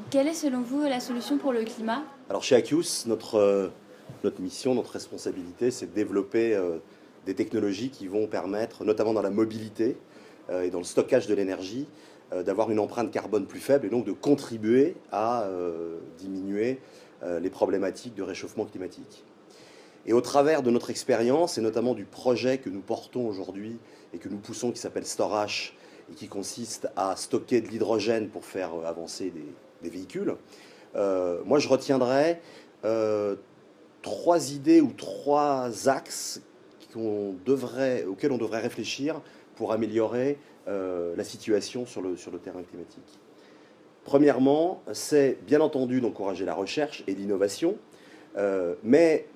Quelle est selon vous la solution pour le climat? Alors chez Acius, notre mission, notre responsabilité, c'est de développer des technologies qui vont permettre, notamment dans la mobilité et dans le stockage de l'énergie, d'avoir une empreinte carbone plus faible et donc de contribuer à diminuer les problématiques de réchauffement climatique. Et au travers de notre expérience, et notamment du projet que nous portons aujourd'hui et que nous poussons, qui s'appelle Storage, et qui consiste à stocker de l'hydrogène pour faire avancer des véhicules, moi je retiendrai trois idées ou trois axes auxquels on devrait réfléchir pour améliorer la situation sur le terrain climatique. Premièrement, c'est bien entendu d'encourager la recherche et l'innovation, mais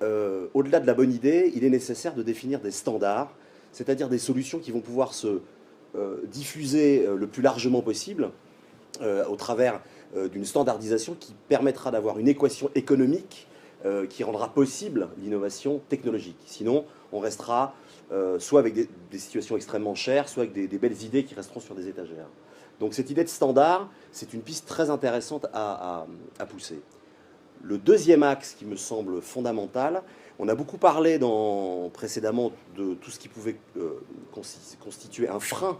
au-delà de la bonne idée, il est nécessaire de définir des standards, c'est-à-dire des solutions qui vont pouvoir se diffuser le plus largement possible au travers d'une standardisation qui permettra d'avoir une équation économique qui rendra possible l'innovation technologique. Sinon, on restera soit avec des situations extrêmement chères, soit avec des belles idées qui resteront sur des étagères. Donc cette idée de standard, c'est une piste très intéressante à pousser. Le deuxième axe qui me semble fondamental, on a beaucoup parlé précédemment de tout ce qui pouvait constituer un frein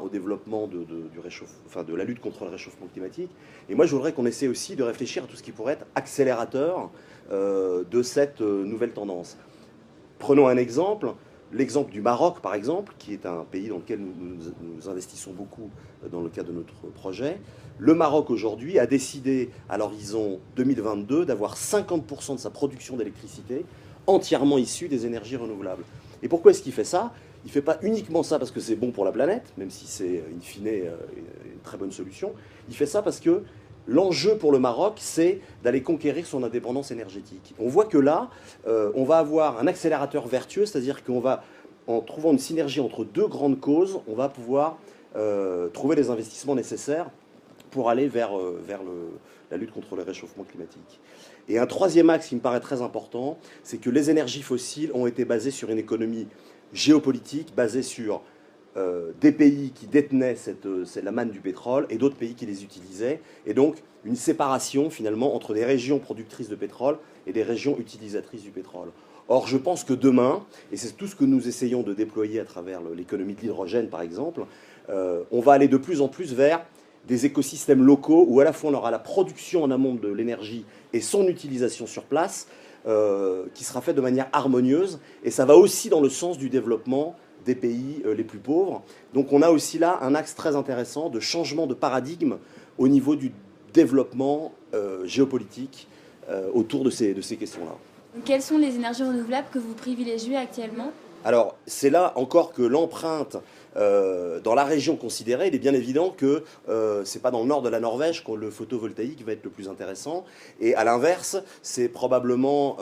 au développement de la lutte contre le réchauffement climatique. Et moi, je voudrais qu'on essaie aussi de réfléchir à tout ce qui pourrait être accélérateur de cette nouvelle tendance. Prenons un exemple, l'exemple du Maroc, par exemple, qui est un pays dans lequel nous investissons beaucoup dans le cadre de notre projet. Le Maroc, aujourd'hui, a décidé, à l'horizon 2022, d'avoir 50% de sa production d'électricité entièrement issue des énergies renouvelables. Et pourquoi est-ce qu'il fait ça? Il ne fait pas uniquement ça parce que c'est bon pour la planète, même si c'est in fine une très bonne solution. Il fait ça parce que l'enjeu pour le Maroc, c'est d'aller conquérir son indépendance énergétique. On voit que là, on va avoir un accélérateur vertueux, c'est-à-dire qu'on va, en trouvant une synergie entre deux grandes causes, on va pouvoir trouver les investissements nécessaires pour aller vers la lutte contre le réchauffement climatique. Et un troisième axe qui me paraît très important, c'est que les énergies fossiles ont été basées sur une économie géopolitique, basée sur des pays qui détenaient la manne du pétrole et d'autres pays qui les utilisaient, et donc une séparation finalement entre des régions productrices de pétrole et des régions utilisatrices du pétrole. Or, je pense que demain, et c'est tout ce que nous essayons de déployer à travers l'économie de l'hydrogène par exemple, on va aller de plus en plus vers des écosystèmes locaux où à la fois on aura la production en amont de l'énergie et son utilisation sur place, qui sera faite de manière harmonieuse, et ça va aussi dans le sens du développement des pays les plus pauvres. Donc on a aussi là un axe très intéressant de changement de paradigme au niveau du développement géopolitique autour de ces questions-là. Quelles sont les énergies renouvelables que vous privilégiez actuellement? Alors, c'est là encore que l'empreinte dans la région considérée, il est bien évident que ce n'est pas dans le nord de la Norvège que le photovoltaïque va être le plus intéressant. Et à l'inverse, c'est probablement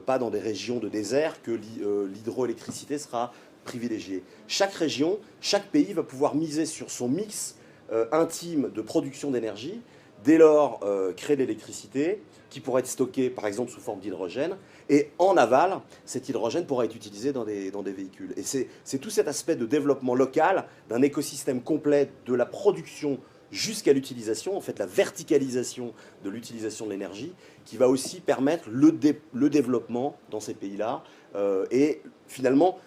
pas dans des régions de désert que l'hydroélectricité sera privilégiée. Chaque région, chaque pays va pouvoir miser sur son mix intime de production d'énergie, dès lors créer de l'électricité qui pourrait être stockée par exemple sous forme d'hydrogène, et en aval, cet hydrogène pourra être utilisé dans des véhicules. Et c'est tout cet aspect de développement local d'un écosystème complet de la production jusqu'à l'utilisation, en fait la verticalisation de l'utilisation de l'énergie, qui va aussi permettre le développement dans ces pays-là, et finalement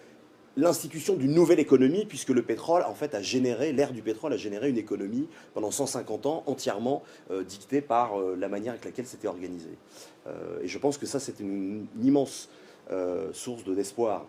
l'institution d'une nouvelle économie, puisque le pétrole, en fait, l'ère du pétrole a généré une économie pendant 150 ans entièrement dictée par la manière avec laquelle c'était organisé. Et je pense que ça, c'est une immense source d'espoir